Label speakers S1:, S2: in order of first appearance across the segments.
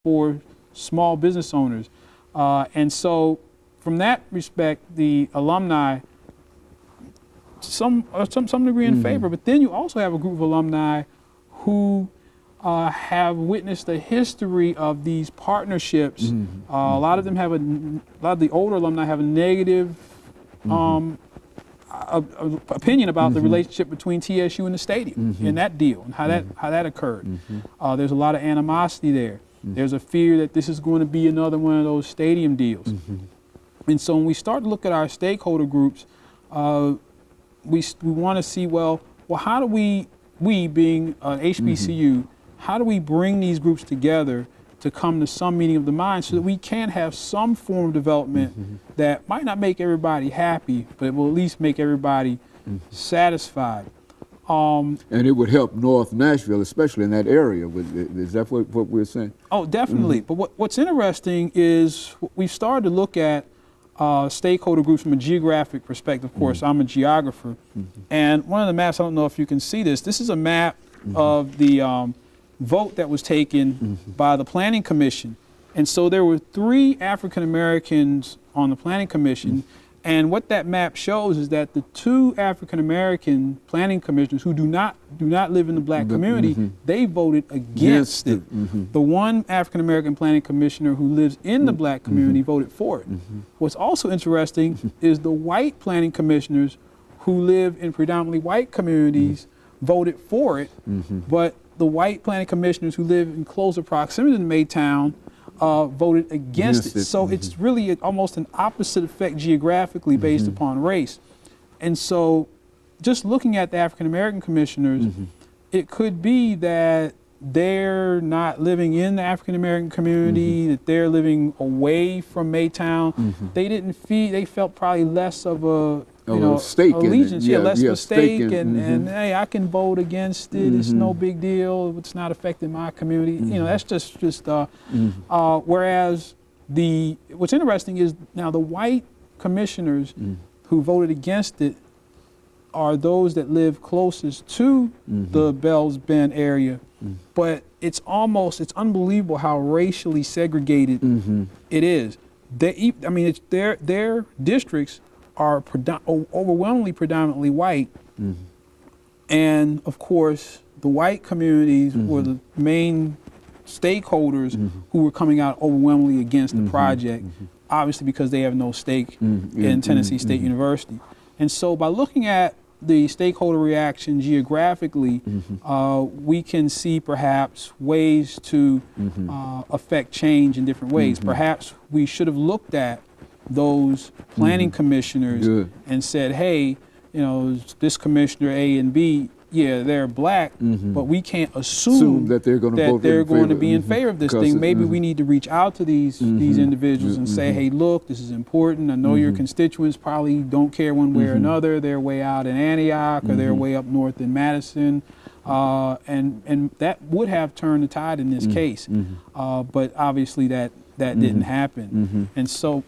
S1: for small business owners. And so from that respect, the alumni, some degree in favor, but then you also have a group of alumni who have witnessed the history of these partnerships. A lot of them have a lot of the older alumni have a negative opinion about the relationship between TSU and the stadium and that deal and how that occurred. There's a lot of animosity there. There's a fear that this is going to be another one of those stadium deals. And so when we start to look at our stakeholder groups, we want to see, well, how do we being an HBCU, how do we bring these groups together to come to some meeting of the mind so that we can have some form of development that might not make everybody happy, but it will at least make everybody satisfied.
S2: And it would help North Nashville, especially in that area. Is that what we're saying?
S1: Oh, definitely. But what's interesting is we've started to look at stakeholder groups from a geographic perspective. Of course, I'm a geographer. And one of the maps, I don't know if you can see this, this is a map of the vote that was taken by the Planning Commission. And so there were 3 African Americans on the Planning Commission. And what that map shows is that the 2 African American planning commissioners who do not live in the black community, they voted against it. The 1 African American planning commissioner who lives in the black community voted for it. What's also interesting is the white planning commissioners who live in predominantly white communities voted for it, but the white planning commissioners who live in closer proximity to Maytown voted against it. So it's really almost an opposite effect geographically based upon race. And so just looking at the African American commissioners, it could be that they're not living in the African American community, that they're living away from Maytown. They felt probably less of a
S2: stake
S1: allegiance, less of a stake,
S2: and
S1: hey, I can vote against it. It's no big deal. It's not affecting my community. You know, that's just whereas what's interesting is now the white commissioners who voted against it are those that live closest to the Bells Bend area, but it's unbelievable how racially segregated it is. Their districts are overwhelmingly predominantly white, and of course the white communities were the main stakeholders who were coming out overwhelmingly against the project, obviously because they have no stake in Tennessee State University. And so by looking at the stakeholder reaction geographically, we can see perhaps ways to affect change in different ways. Perhaps we should have looked at those planning commissioners and said, hey, this commissioner A and B, yeah, they're black, but we can't assume that they're going to be in favor of this thing. Maybe we need to reach out to these individuals and say, hey, look, this is important. I know your constituents probably don't care one way or another. They're way out in Antioch or they're way up north in Madison. And that would have turned the tide in this case. But obviously that didn't happen. And so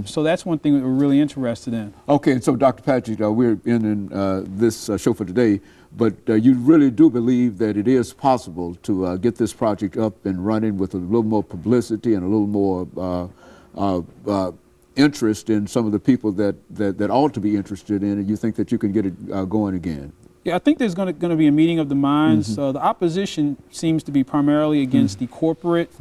S1: so that's one thing that we're really interested in.
S2: Okay, so Dr. Padgett, we're ending this show for today, but you really do believe that it is possible to get this project up and running with a little more publicity and a little more interest in some of the people that ought to be interested in it. You think that you can get it going again?
S1: Yeah, I think there's going to be a meeting of the minds. The opposition seems to be primarily against the corporate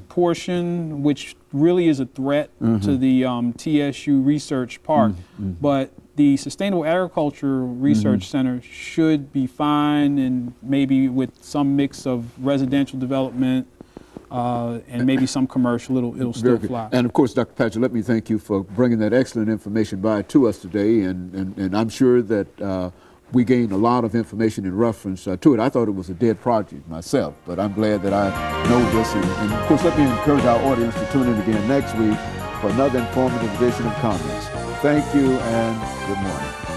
S1: portion, which really is a threat to the TSU Research Park. But the Sustainable Agriculture Research Center should be fine, and maybe with some mix of residential development and maybe some commercial, it'll still fly.
S2: And of course, Dr. Padgett, let me thank you for bringing that excellent information by to us today, and I'm sure that we gained a lot of information in reference to it. I thought it was a dead project myself, but I'm glad that I know this. And of course, let me encourage our audience to tune in again next week for another informative edition of Comments. Thank you and good morning.